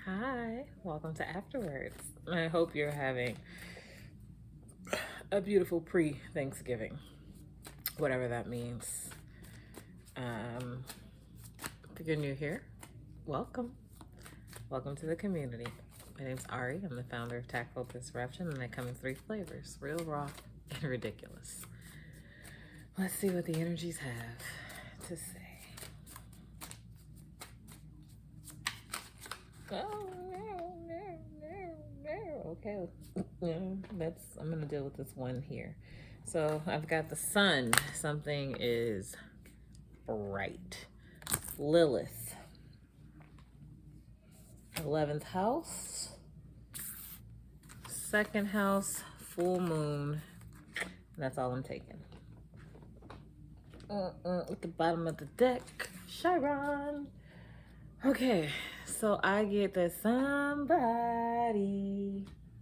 Hi, welcome to Afterwards. I hope you're having a beautiful pre-Thanksgiving, whatever that means. If you're new here, welcome. Welcome to the community. My name's Ari. I'm the founder of Tactful Disruption, and I come in 3 flavors: real, raw, and ridiculous. Let's see what the energies have to say. Oh, no. Okay, I'm gonna deal with this one here. So I've got the sun. Something is bright. Lilith. 11th house. 2nd house. Full moon. That's all I'm taking. At the bottom of the deck. Chiron. Okay, so I get that somebody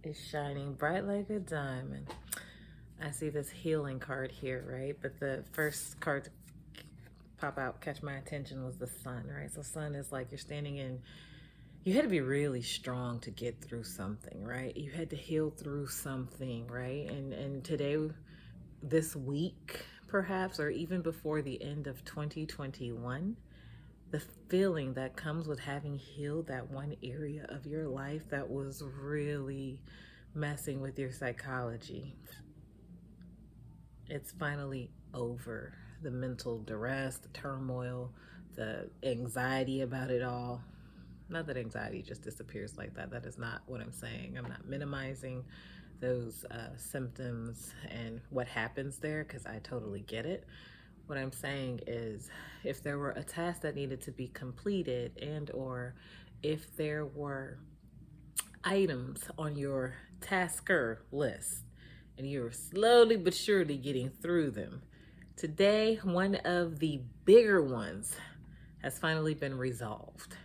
is shining bright like a diamond. I see this healing card here, right? But the first card to pop out, catch my attention, was the sun, right? So sun is like you're standing in, you had to be really strong to get through something, right? You had to heal through something, right? And today, this week, perhaps, or even before the end of 2021, the feeling that comes with having healed that one area of your life that was really messing with your psychology. It's finally over. The mental duress, the turmoil, the anxiety about it all. Not that anxiety just disappears like that. That is not what I'm saying. I'm not minimizing those symptoms and what happens there, because I totally get it. What I'm saying is, if there were a task that needed to be completed, and or if there were items on your tasker list and you were slowly but surely getting through them, today one of the bigger ones has finally been resolved.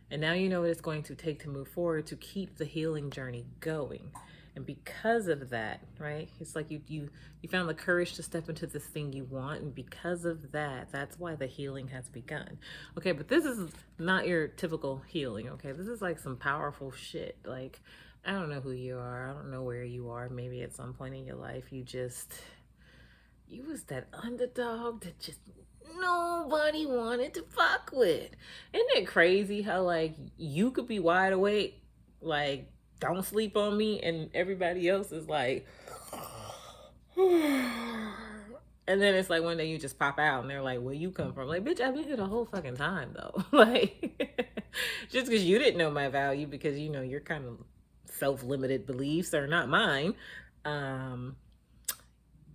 And now you know what it's going to take to move forward to keep the healing journey going. And because of that, right, it's like you found the courage to step into this thing you want, and because of that, that's why the healing has begun. Okay, but this is not your typical healing, okay? This is like some powerful shit. Like, I don't know who you are. I don't know where you are. Maybe at some point in your life, you was that underdog that just nobody wanted to fuck with. Isn't it crazy how, like, you could be wide awake, like, don't sleep on me, and everybody else is like, and then it's like one day you just pop out and they're like, where you come from? Like, bitch, I've been here the whole fucking time though. Like, just because you didn't know my value, because you know your kind of self-limited beliefs are not mine.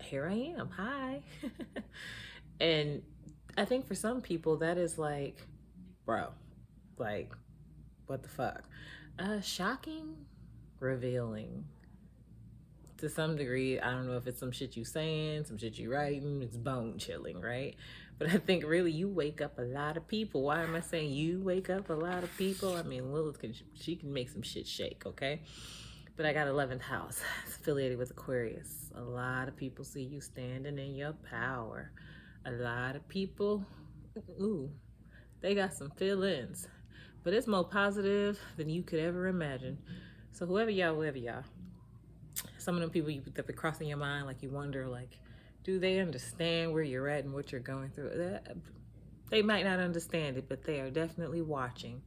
Here I am. Hi. And I think for some people that is like, bro, like, what the fuck? Shocking, revealing. To some degree, I don't know if it's some shit you saying, some shit you writing, it's bone chilling, right? But I think really you wake up a lot of people. Why am I saying you wake up a lot of people? I mean, Lilith she can make some shit shake, okay? But I got 11th house. It's affiliated with Aquarius. A lot of people see you standing in your power. A lot of people, they got some feelings. But it's more positive than you could ever imagine. So whoever y'all, some of them people that be crossing your mind, like you wonder, like, do they understand where you're at and what you're going through? They might not understand it, but they are definitely watching.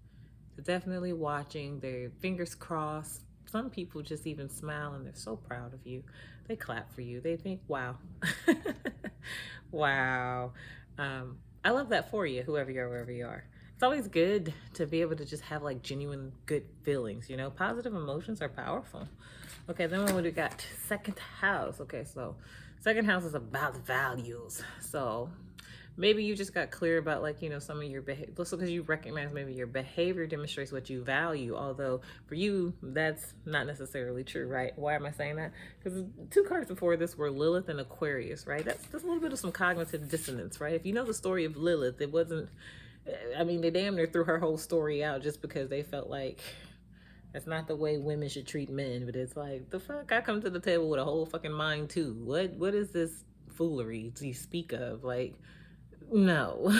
They're definitely watching. Their fingers crossed. Some people just even smile and they're so proud of you. They clap for you. They think, wow. Wow. I love that for you, whoever you are, wherever you are. It's always good to be able to just have like genuine good feelings, you know? Positive emotions are powerful. Okay, then what we got? 2nd house. Okay, so 2nd house is about values. So maybe you just got clear about, like, you know, some of your behavior, also because you recognize maybe your behavior demonstrates what you value, although for you that's not necessarily true, right? Why am I saying that? Because 2 cards before this were Lilith and Aquarius, right? That's a little bit of some cognitive dissonance, right? If you know the story of Lilith, it wasn't, I mean, they damn near threw her whole story out just because they felt like that's not the way women should treat men. But it's like, the fuck, I come to the table with a whole fucking mind too. What is this foolery you speak of? Like, No.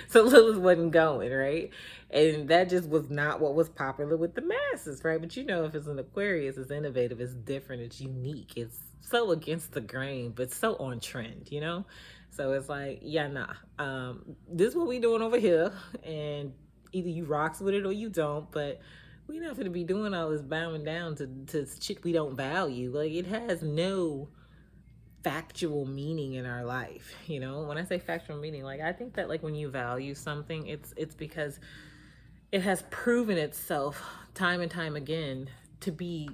So Lilith wasn't going, right? And that just was not what was popular with the masses, right? But you know, if it's an Aquarius, it's innovative, it's different, it's unique, it's so against the grain, but so on trend, you know? So it's like, yeah, nah. This is what we doing over here, and either you rocks with it or you don't, but we not gonna be doing all this bowing down to shit we don't value. Like, it has no factual meaning in our life. You know, when I say factual meaning, like, I think that, like, when you value something, it's because it has proven itself time and time again to be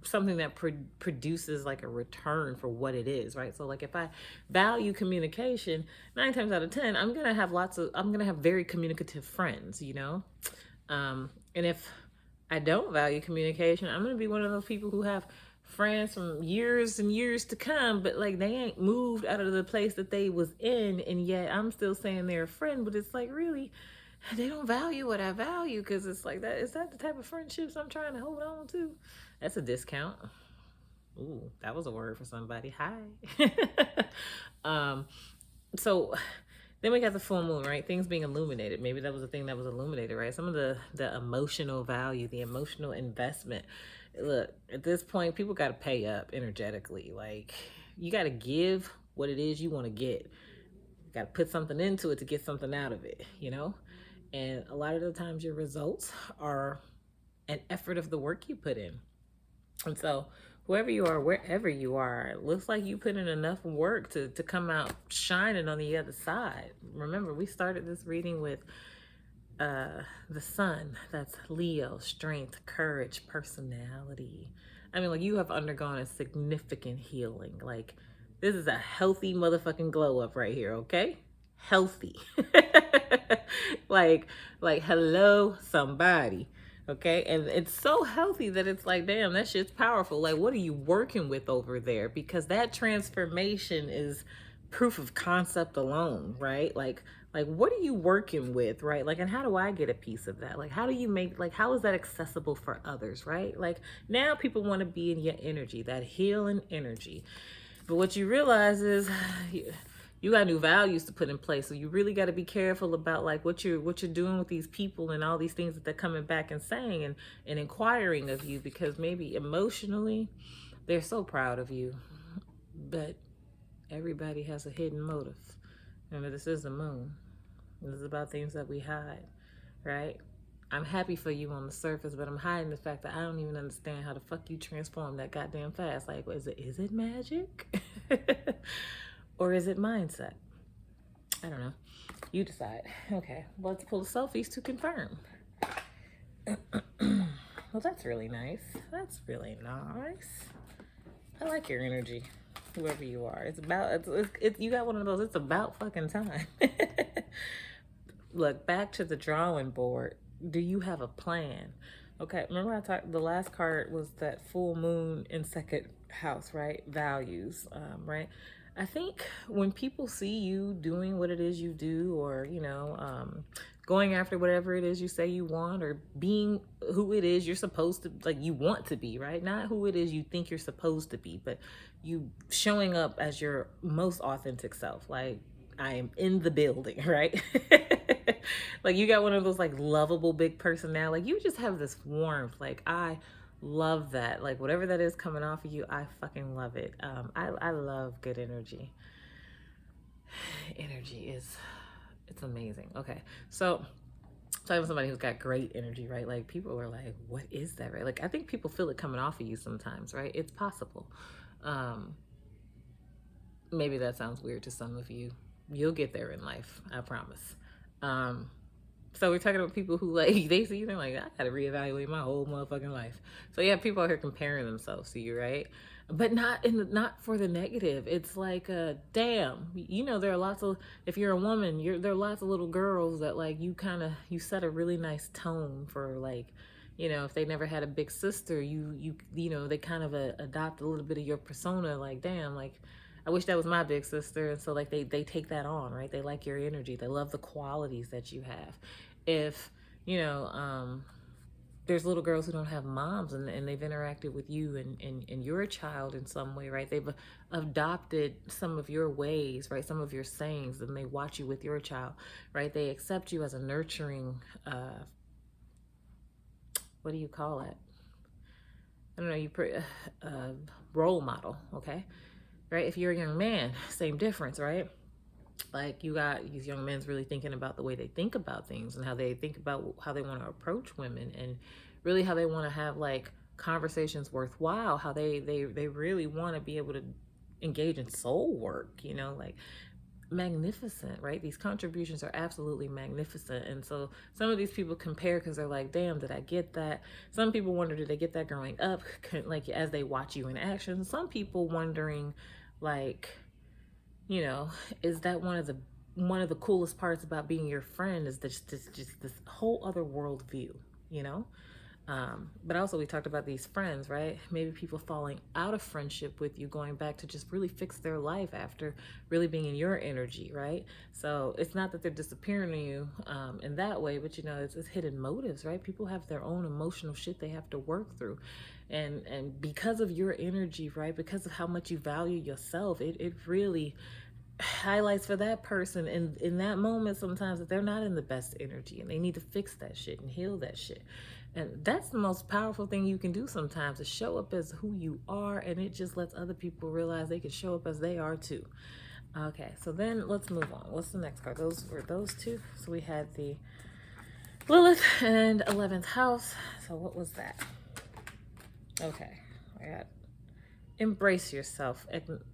something that produces like a return for what it is, right? So like, if I value communication, 9 times out of 10 I'm gonna have very communicative friends, you know. And if I don't value communication, I'm gonna be one of those people who have friends from years and years to come, but like, they ain't moved out of the place that they was in, and yet I'm still saying they're a friend. But it's like, really, they don't value what I value, because it's like, that is that the type of friendships I'm trying to hold on to? That's a discount. Ooh, that was a word for somebody. Hi. So then we got the full moon, right? Things being illuminated. Maybe that was the thing that was illuminated, right? Some of the emotional value, the emotional investment. Look, at this point, people got to pay up energetically. Like, you got to give what it is you want to get. You got to put something into it to get something out of it, you know? And a lot of the times your results are an effort of the work you put in. And so whoever you are, wherever you are, it looks like you put in enough work to come out shining on the other side. Remember, we started this reading with the sun. That's Leo, strength, courage, personality. I mean, like, you have undergone a significant healing. Like, this is a healthy motherfucking glow up right here, okay? Healthy. like hello somebody. Okay, and it's so healthy that it's like, damn, that shit's powerful. Like, what are you working with over there? Because that transformation is proof of concept alone, right? Like what are you working with, right? Like, and how do I get a piece of that? Like, how do you make, like, how is that accessible for others, right? Like, now people want to be in your energy, that healing energy. But what you realize is you got new values to put in place. So you really got to be careful about, like, what you're doing with these people and all these things that they're coming back and saying and inquiring of you, because maybe emotionally they're so proud of you, but everybody has a hidden motive. Remember, this is the moon. This is about things that we hide, right? I'm happy for you on the surface, but I'm hiding the fact that I don't even understand how the fuck you transform that goddamn fast. Like, is it magic? Or is it mindset? I don't know. You decide. Okay, let's pull the selfies to confirm. Well, that's really nice. That's really nice. I like your energy, whoever you are. It's about, it's you got one of those, it's about fucking time. Look, back to the drawing board. Do you have a plan? Okay, remember I talked, the last card was that full moon in second house, right? Values, right? I think when people see you doing what it is you do, or, you know, going after whatever it is you say you want, or being who it is you're supposed to, like, you want to be, right? Not who it is you think you're supposed to be, but you showing up as your most authentic self. Like, I am in the building, right? Like, you got one of those, like, lovable big personality. Like, you just have this warmth. Like, I love that. Like, whatever that is coming off of you, I fucking love it. I love good energy. Energy it's amazing. Okay, so talking to somebody who's got great energy, right? Like, people are like, what is that, right? Like, I think people feel it coming off of you sometimes, right? It's possible. Maybe that sounds weird to some of you. You'll get there in life, I promise. So we're talking about people who, like, they see you, they're like, I gotta reevaluate my whole motherfucking life. So yeah, people out here comparing themselves to you, right? But not for the negative. It's like, damn, you know, there are lots of, if you're a woman, there are lots of little girls that, like, you set a really nice tone for, like, you know, if they never had a big sister, you know, they kind of adopt a little bit of your persona. Like, damn, like, I wish that was my big sister. And so, like, they take that on, right? They like your energy. They love the qualities that you have. If, you know, there's little girls who don't have moms, and they've interacted with you and you're a child in some way, right? They've adopted some of your ways, right? Some of your sayings, and they watch you with your child, right? They accept you as a nurturing, what do you call it? I don't know, role model, okay? Right? If you're a young man, same difference, right? Like, you got these young men's really thinking about the way they think about things, and how they think about how they want to approach women, and really how they want to have like conversations worthwhile, how they really want to be able to engage in soul work, like magnificent, right? These contributions are absolutely magnificent. And so some of these people compare because they're like, damn, did I get that? Some people wonder, did they get that growing up, like as they watch you in action? Some people wondering, like, is that one of the coolest parts about being your friend, is this whole other world view, but also we talked about these friends, right? Maybe people falling out of friendship with you, going back to just really fix their life after really being in your energy, right? So it's not that they're disappearing on you in that way, but it's hidden motives, right? People have their own emotional shit they have to work through. And because of your energy, right? Because of how much you value yourself, it really highlights for that person in that moment sometimes that they're not in the best energy, and they need to fix that shit and heal that shit. And that's the most powerful thing you can do sometimes, is show up as who you are, and it just lets other people realize they can show up as they are too. Okay, so then let's move on. What's the next card? Those were those two. So we had the Lilith and 11th house. So what was that? Okay, I got embrace yourself,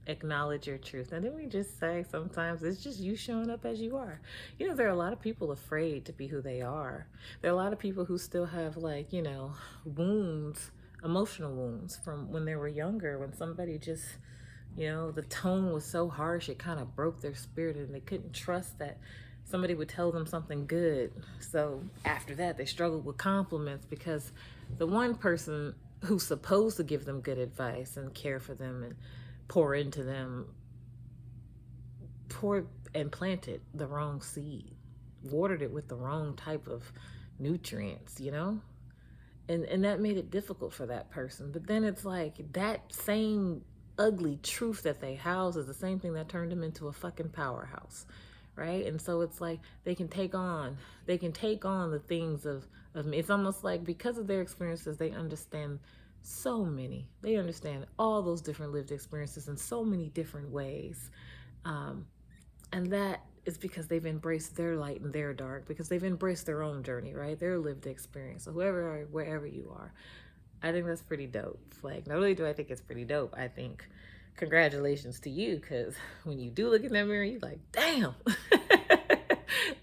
acknowledge your truth. And didn't we just say sometimes it's just you showing up as you are? There are a lot of people afraid to be who they are. There are a lot of people who still have like, wounds, emotional wounds from when they were younger, when somebody just, the tone was so harsh, it kind of broke their spirit, and they couldn't trust that somebody would tell them something good. So after that, they struggled with compliments, because the one person who's supposed to give them good advice and care for them and pour into them, poured and planted the wrong seed, watered it with the wrong type of nutrients, and that made it difficult for that person. But then it's like that same ugly truth that they house is the same thing that turned them into a fucking powerhouse, right? And so it's like they can take on the things of me. It's almost like because of their experiences, they understand they understand all those different lived experiences in so many different ways. And that is because they've embraced their light and their dark, because they've embraced their own journey, right? Their lived experience. So wherever you are, I think that's pretty dope. Like, not only do I think it's pretty dope, I think congratulations to you, because when you do look in that mirror, you're like, damn.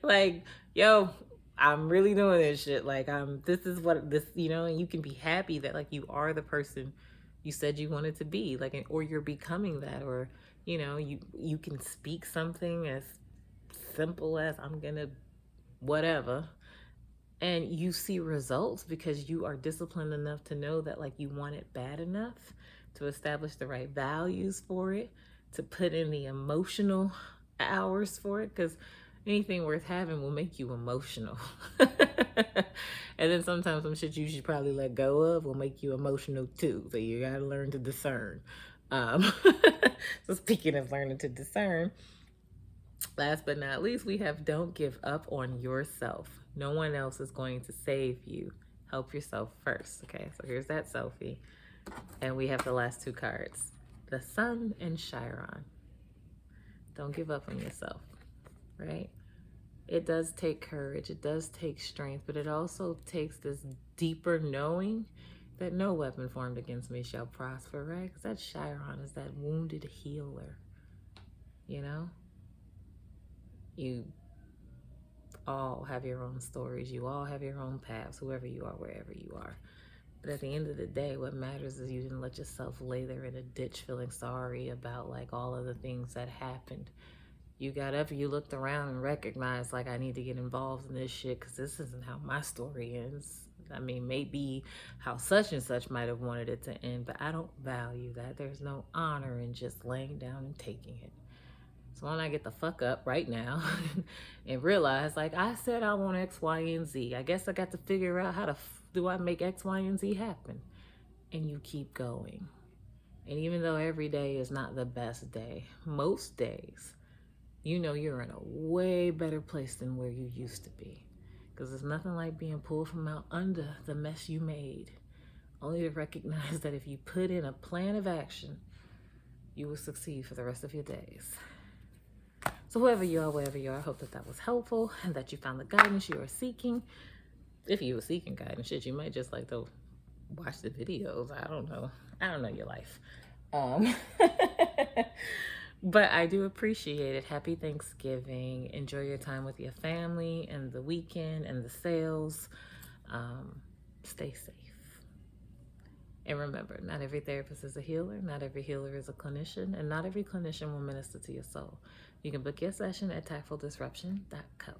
Like, yo, I'm really doing this shit. Like, this is what this, and you can be happy that like you are the person you said you wanted to be, like, or you're becoming that, or, you can speak something as simple as I'm gonna whatever, and you see results because you are disciplined enough to know that like you want it bad enough to establish the right values for it, to put in the emotional hours for it, because anything worth having will make you emotional. And then sometimes some shit you should probably let go of will make you emotional too. So you gotta learn to discern. So speaking of learning to discern, last but not least, we have don't give up on yourself. No one else is going to save you. Help yourself first. Okay, so here's that selfie. And we have the last two cards, the Sun and Chiron. Don't give up on yourself, right? It does take courage, it does take strength, but it also takes this deeper knowing that no weapon formed against me shall prosper, right? Because that Chiron is that wounded healer, You all have your own stories, you all have your own paths, whoever you are, wherever you are. But at the end of the day, what matters is you didn't let yourself lay there in a ditch feeling sorry about like all of the things that happened. You got up, you looked around and recognized like, I need to get involved in this shit because this isn't how my story ends. I mean, maybe how such and such might have wanted it to end, but I don't value that. There's no honor in just laying down and taking it. So why don't I get the fuck up right now and realize, like, I said I want X, Y, and Z. I guess I got to figure out how do I make X, Y, and Z happen? And you keep going. And even though every day is not the best day, most days, you know you're in a way better place than where you used to be. Because there's nothing like being pulled from out under the mess you made. Only to recognize that if you put in a plan of action, you will succeed for the rest of your days. So wherever you are, I hope that was helpful and that you found the guidance you are seeking. If you were seeking guidance, shit, you might just like to watch the videos. I don't know your life. But I do appreciate it. Happy Thanksgiving. Enjoy your time with your family and the weekend and the sales. Stay safe. And remember, not every therapist is a healer, not every healer is a clinician, and not every clinician will minister to your soul. You can book your session at TactfulDisruption.co.